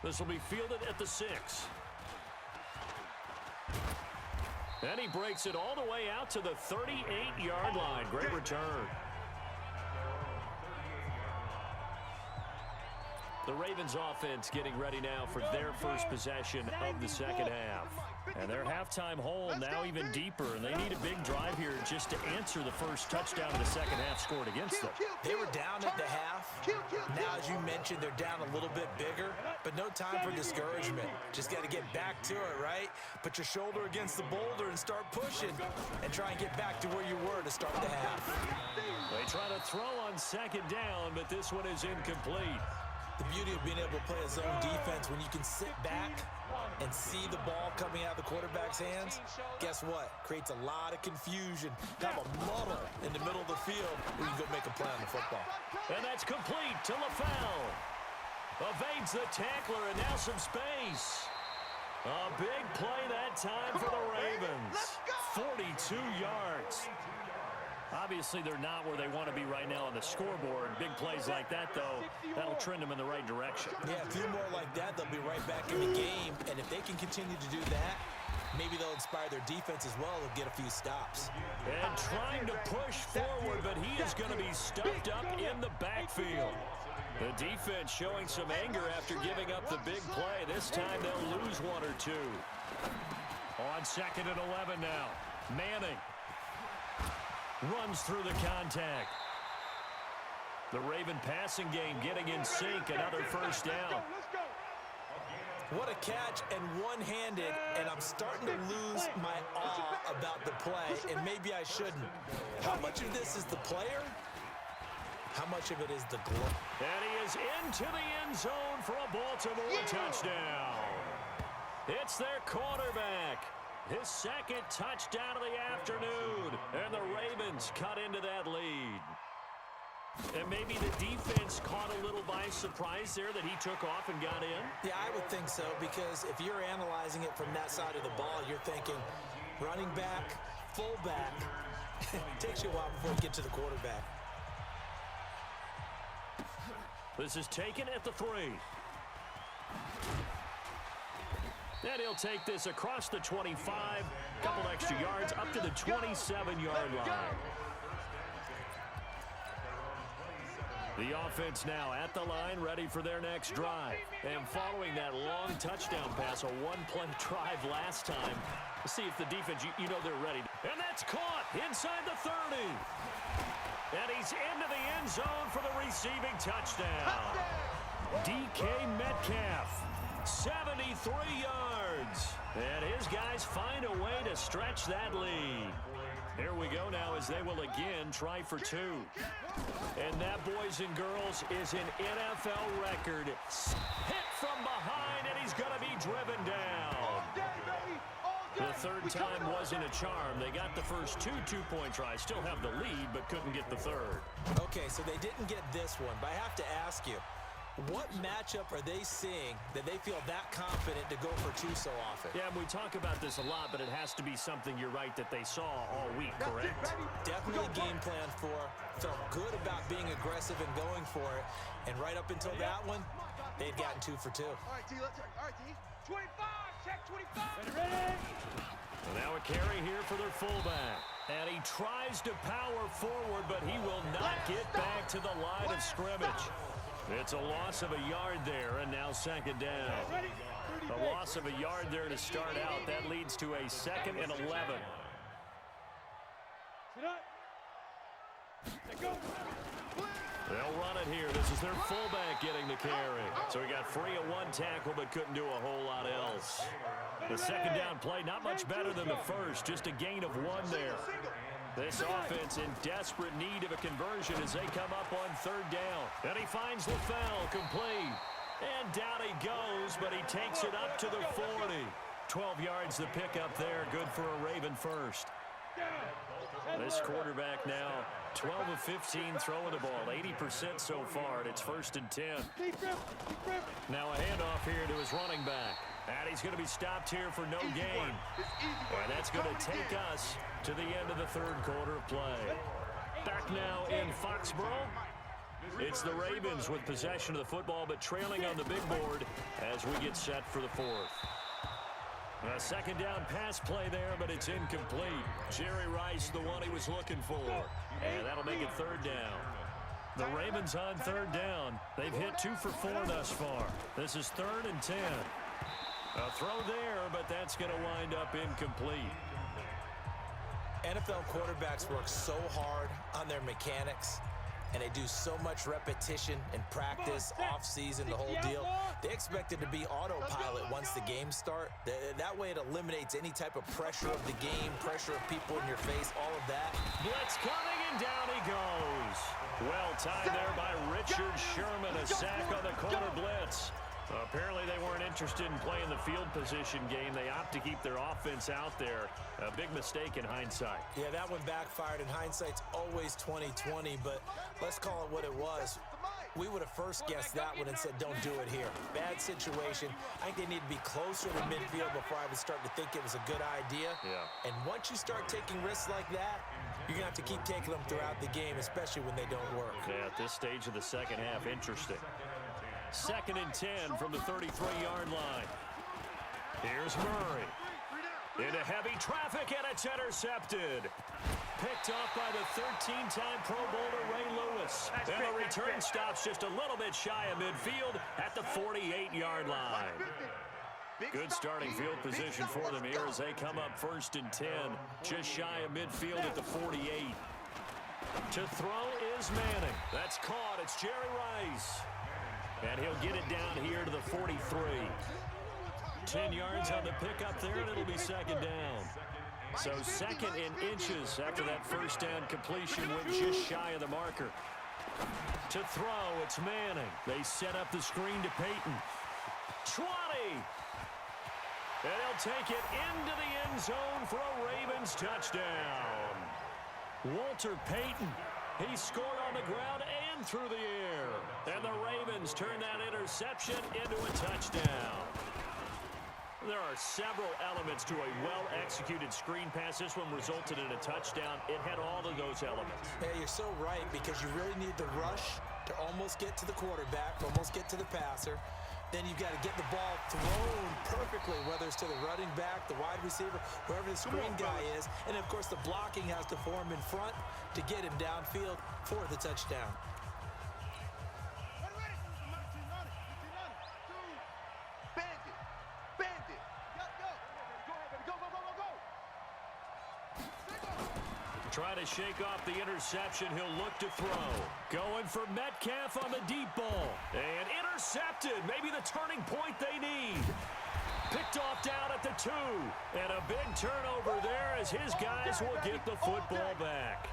This will be fielded at the 6. And he breaks it all the way out to the 38-yard line. Great return. The Ravens offense getting ready now for their first possession of the second half. And their halftime hole now even deeper, and they need a big drive here just to answer the first touchdown of the second half scored against them. They were down at the half. Now, as you mentioned, they're down a little bit bigger, but no time for discouragement. Just got to get back to it, right? Put your shoulder against the boulder and start pushing and try and get back to where you were to start the half. They try to throw on second down, but this one is incomplete. The beauty of being able to play a zone defense when you can sit back and see the ball coming out of the quarterback's hands, guess what? Creates a lot of confusion. Have a muddle in the middle of the field where you can go make a play on the football. And that's complete to LaFell. Evades the tackler, and now some space. A big play that time for the Ravens. 42 yards. Obviously, they're not where they want to be right now on the scoreboard. Big plays like that, though, that'll trend them in the right direction. Yeah, a few more like that, they'll be right back in the game. And if they can continue to do that, maybe they'll inspire their defense as well and get a few stops. And trying to push forward, but he is going to be stuffed up in the backfield. The defense showing some anger after giving up the big play. This time they'll lose one or two. On 2nd and 11 now. Manning runs through the contact. The Raven passing game getting in sync. Another first down. What a catch, and one-handed, and I'm starting to lose my awe about the play, and maybe I shouldn't. How much of this is the player? How much of it is the glove? And he is into the end zone for a Baltimore touchdown. It's their quarterback. His second touchdown of the afternoon. And the Ravens cut into that lead. And maybe the defense caught a little by surprise there that he took off and got in? Yeah, I would think so, because if you're analyzing it from that side of the ball, you're thinking running back, fullback. It takes you a while before you get to the quarterback. This is taken at the 3. And he'll take this across the 25, couple extra yards, up to the 27-yard line. The offense now at the line, ready for their next drive. And following that long touchdown pass, a one-play drive last time, let's see if the defense, you know they're ready. And that's caught inside the 30. And he's into the end zone for the receiving touchdown. DK Metcalf. 73 yards. And his guys find a way to stretch that lead. Here we go now as they will again try for 2. And that, boys and girls, is an NFL record. Hit from behind, and he's going to be driven down. The third time wasn't a charm. They got the first 2 two-point tries. Still have the lead, but couldn't get the third. Okay, so they didn't get this one, but I have to ask you, what matchup are they seeing that they feel that confident to go for 2 so often? Yeah, and we talk about this a lot, but it has to be something, you're right, that they saw all week, correct? Definitely game plan for. Felt good about being aggressive and going for it. And right up until that one, they had gotten 2 for 2. All right, D, let's all right, D. 25, check 25. Ready. And now a carry here for their fullback. And he tries to power forward, but he will not get back to the line of scrimmage. It's a loss of a yard there, and now second down. A loss of a yard there to start out. That leads to a 2nd and 11. They'll run it here. This is their fullback getting the carry. So he got free of 1 tackle, but couldn't do a whole lot else. The second down play, not much better than the first. Just a gain of 1 there. This offense in desperate need of a conversion as they come up on 3rd down. And he finds LaFell complete. And down he goes, but he takes it up to the 40. 12 yards the pickup there. Good for a Raven first. This quarterback now 12 of 15 throwing the ball. 80% so far, and it's 1st and 10. Now a handoff here to his running back. And he's going to be stopped here for no gain. And that's going to take us to the end of the 3rd quarter of play. Back now in Foxborough. It's the Ravens with possession of the football, but trailing on the big board as we get set for the fourth. A second down pass play there, but it's incomplete. Jerry Rice, the one he was looking for. And that'll make it third down. The Ravens on third down. They've hit 2 for 4 thus far. This is 3rd and 10. A throw there, but that's going to wind up incomplete. NFL quarterbacks work so hard on their mechanics, and they do so much repetition in practice, off-season, the whole deal. They expect it to be autopilot once the games start. That way it eliminates any type of pressure of the game, pressure of people in your face, all of that. Blitz coming, and down he goes. Well timed there by Richard Sherman, a sack on the corner blitz. Apparently they weren't interested in playing the field position game. They opt to keep their offense out there. A big mistake in hindsight. Yeah, that one backfired. In hindsight's always 20/20, but let's call it what it was. We would have first guessed that one and said, don't do it here. Bad situation. I think they need to be closer to midfield before I would start to think it was a good idea. Yeah. And once you start taking risks like that, you're going to have to keep taking them throughout the game, especially when they don't work. Yeah, at this stage of the second half, interesting. 2nd and 10 from the 33-yard line. Here's Murray. Into heavy traffic, and it's intercepted. Picked off by the 13-time Pro Bowler Ray Lewis. And the return stops just a little bit shy of midfield at the 48-yard line. Good starting field position for them here as they come up 1st and 10. Just shy of midfield at the 48. To throw is Manning. That's caught. It's Jerry Rice. And he'll get it down here to the 43. 10 yards on the pickup there, and it'll be 2nd down. So 2nd in inches after that first down completion went just shy of the marker. To throw, it's Manning. They set up the screen to Peyton. 20. And he'll take it into the end zone for a Ravens touchdown. Walter Payton. He scored on the ground and through the air. And the Ravens turn that interception into a touchdown. There are several elements to a well-executed screen pass. This one resulted in a touchdown. It had all of those elements. Yeah, you're so right, because you really need the rush to almost get to the quarterback, almost get to the passer. Then you've got to get the ball thrown perfectly, whether it's to the running back, the wide receiver, whoever the screen guy is. And, of course, the blocking has to form in front to get him downfield for the touchdown. Try to shake off the interception. He'll look to throw. Going for Metcalf on the deep ball. And intercepted. Maybe the turning point they need. Picked off down at the 2. And a big turnover there as his guys will get the football back.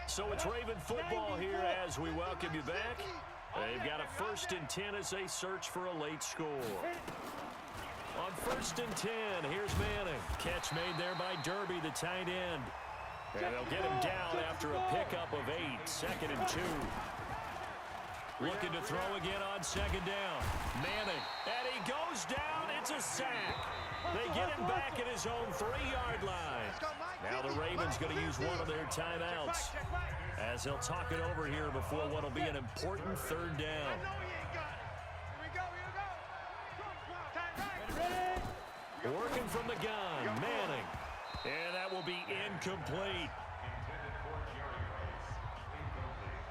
So it's Raven football here as we welcome you back. They've got a 1st and 10 as they search for a late score. On 1st and 10, here's Manning. Catch made there by Derby, the tight end. And they'll get him down after a pickup of 8. 2nd and 2. Looking to throw again on 2nd down. Manning, and he goes down. It's a sack. They get him back at his own 3-yard line. Now the Ravens going to use one of their timeouts as they'll talk it over here before what will be an important 3rd down. Working from the gun, Manning. And that will be incomplete.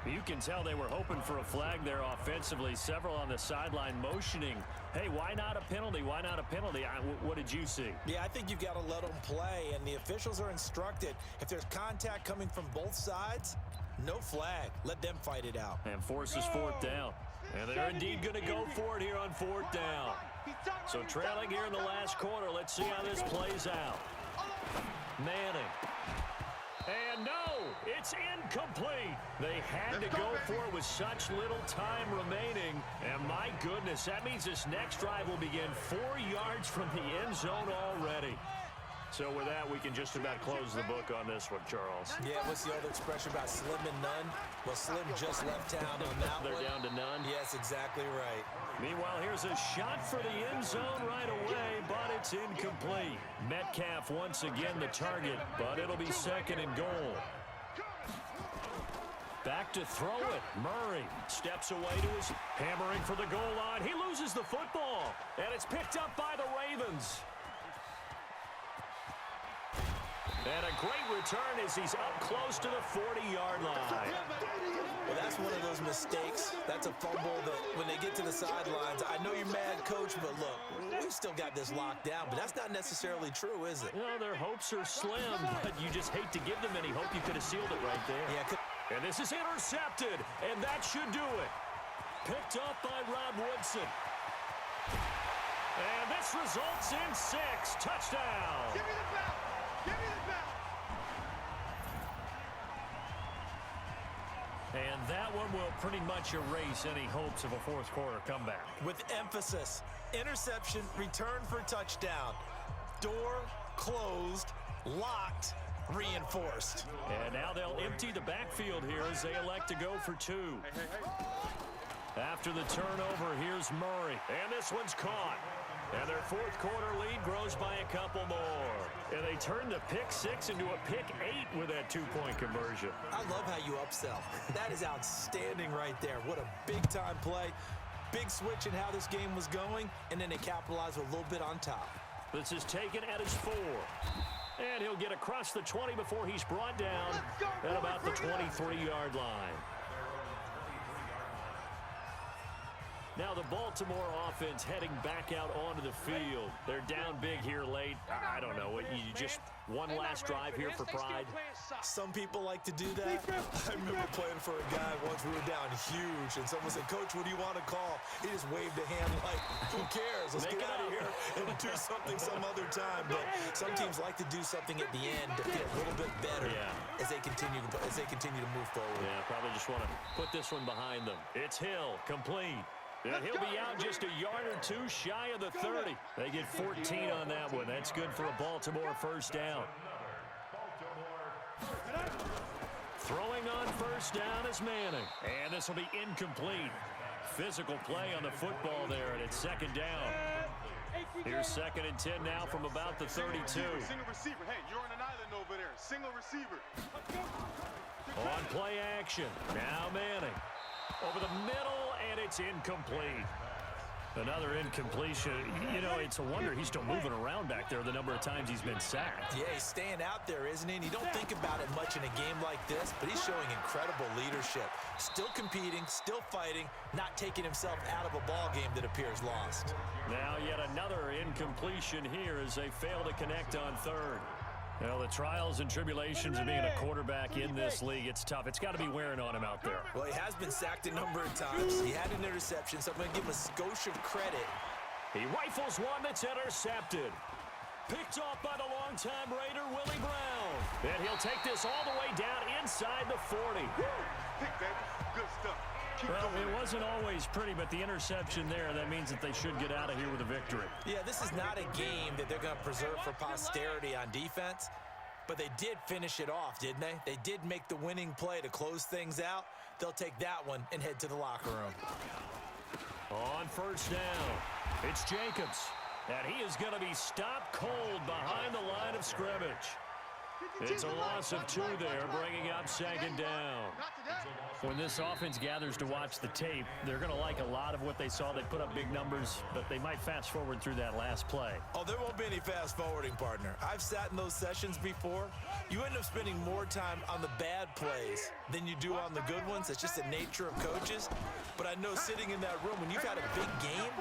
You can tell they were hoping for a flag there offensively. Several on the sideline motioning. Hey, why not a penalty? Why not a penalty? What did you see? Yeah, I think you've got to let them play, and the officials are instructed. If there's contact coming from both sides, no flag. Let them fight it out. And forces 4th down. And they're indeed going to go for it here on 4th down. So trailing here in the last quarter. Let's see how this plays out. Manning. And no, it's incomplete. They had to go for it with such little time remaining. And my goodness, that means this next drive will begin 4 yards from the end zone already. So with that, we can just about close the book on this one, Charles. Yeah, what's the old expression about slim and none? Well, Slim just left town on that They're one. down to none? Yes, exactly right. Meanwhile, here's a shot for the end zone right away, but it's incomplete. Metcalf once again the target, but it'll be 2nd and goal. to throw it. Murray steps away to his hammering for the goal line. He loses the football, and it's picked up by the Ravens. And a great return as he's up close to the 40-yard line. Well, that's one of those mistakes. That's a fumble that when they get to the sidelines, I know you're mad, Coach, but look, we've still got this locked down, but that's not necessarily true, is it? You know, their hopes are slim, but you just hate to give them any hope. You could have sealed it right there. Yeah. And this is intercepted, and that should do it. Picked up by Rod Woodson. And this results in 6. Touchdown. Give me the ball. Give me the ball. And that one will pretty much erase any hopes of a fourth quarter comeback. With emphasis, interception, return for touchdown. Door closed, locked, reinforced. And now they'll empty the backfield here as they elect to go for 2. After the turnover, here's Murray. And this one's caught. And their fourth quarter lead grows by a couple more. And they turn the pick 6 into a pick 8 with that 2-point conversion. I love how you upsell. That is outstanding right there. What a big-time play. Big switch in how this game was going, and then they capitalize with a little bit on top. This is taken at his 4. And he'll get across the 20 before he's brought down at about the 23-yard line. Now the Baltimore offense heading back out onto the field. They're down big here late. I don't know. You just one last drive here for pride. Some people like to do that. I remember playing for a guy once. We were down huge, and someone said, "Coach, what do you want to call?" He just waved a hand like, "Who cares? Let's get out of here and do something some other time." But some teams like to do something at the end to feel a little bit better as they continue to move forward. Yeah, probably just want to put this one behind them. It's Hill, complete. And he'll be out just a yard or 2 shy of the 30. They get 14 on that one. That's good for a Baltimore first down. Throwing on first down is Manning. And this will be incomplete. Physical play on the football there, and it's second down. Here's 2nd and 10 now from about the 32. Single receiver. Hey, you're on an island over there. Single receiver. On play action. Now Manning. Over the middle, and it's incomplete. Another incompletion. You know, it's a wonder he's still moving around back there the number of times he's been sacked. Yeah, he's staying out there, isn't he? And you don't think about it much in a game like this, but he's showing incredible leadership. Still competing, still fighting, not taking himself out of a ball game that appears lost. Now yet another incompletion here as they fail to connect on 3rd. Well, the trials and tribulations of being a quarterback in this league, it's tough. It's got to be wearing on him out there. Well, he has been sacked a number of times. He had an interception, so I'm going to give him a skosh of credit. He rifles one that's intercepted. Picked off by the longtime Raider, Willie Brown. And he'll take this all the way down inside the 40. Pick, baby. Good stuff. Well, it wasn't always pretty, but the interception there, that means that they should get out of here with a victory. Yeah, this is not a game that they're going to preserve for posterity on defense, but they did finish it off, didn't they? They did make the winning play to close things out. They'll take that one and head to the locker room. On first down, it's Jacobs, and he is going to be stopped cold behind the line of scrimmage. It's a loss of 2 there, bringing up 2nd down. When this offense gathers to watch the tape, they're going to like a lot of what they saw. They put up big numbers, but they might fast forward through that last play. Oh, there won't be any fast forwarding, partner. I've sat in those sessions before. You end up spending more time on the bad plays than you do on the good ones. It's just the nature of coaches. But I know sitting in that room, when you've had a big game,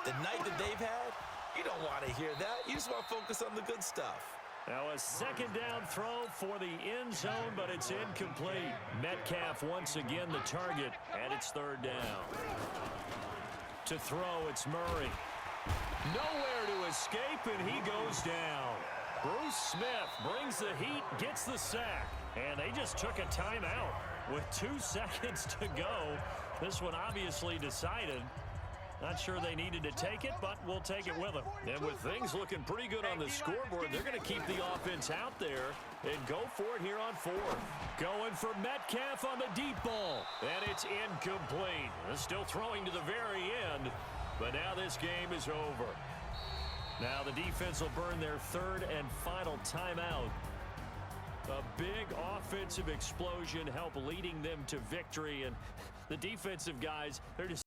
the night that they've had, you don't want to hear that. You just want to focus on the good stuff. Now a 2nd down throw for the end zone, but it's incomplete. Metcalf once again the target, and it's 3rd down. To throw, it's Murray. Nowhere to escape, and he goes down. Bruce Smith brings the heat, gets the sack, and they just took a timeout with 2 seconds to go. This one obviously decided. Not sure they needed to take it, but we'll take it with them. And with things looking pretty good on the scoreboard, they're going to keep the offense out there and go for it here on 4th. Going for Metcalf on the deep ball, and it's incomplete. They're still throwing to the very end, but now this game is over. Now the defense will burn their 3rd and final timeout. A big offensive explosion helped leading them to victory, and the defensive guys, they're just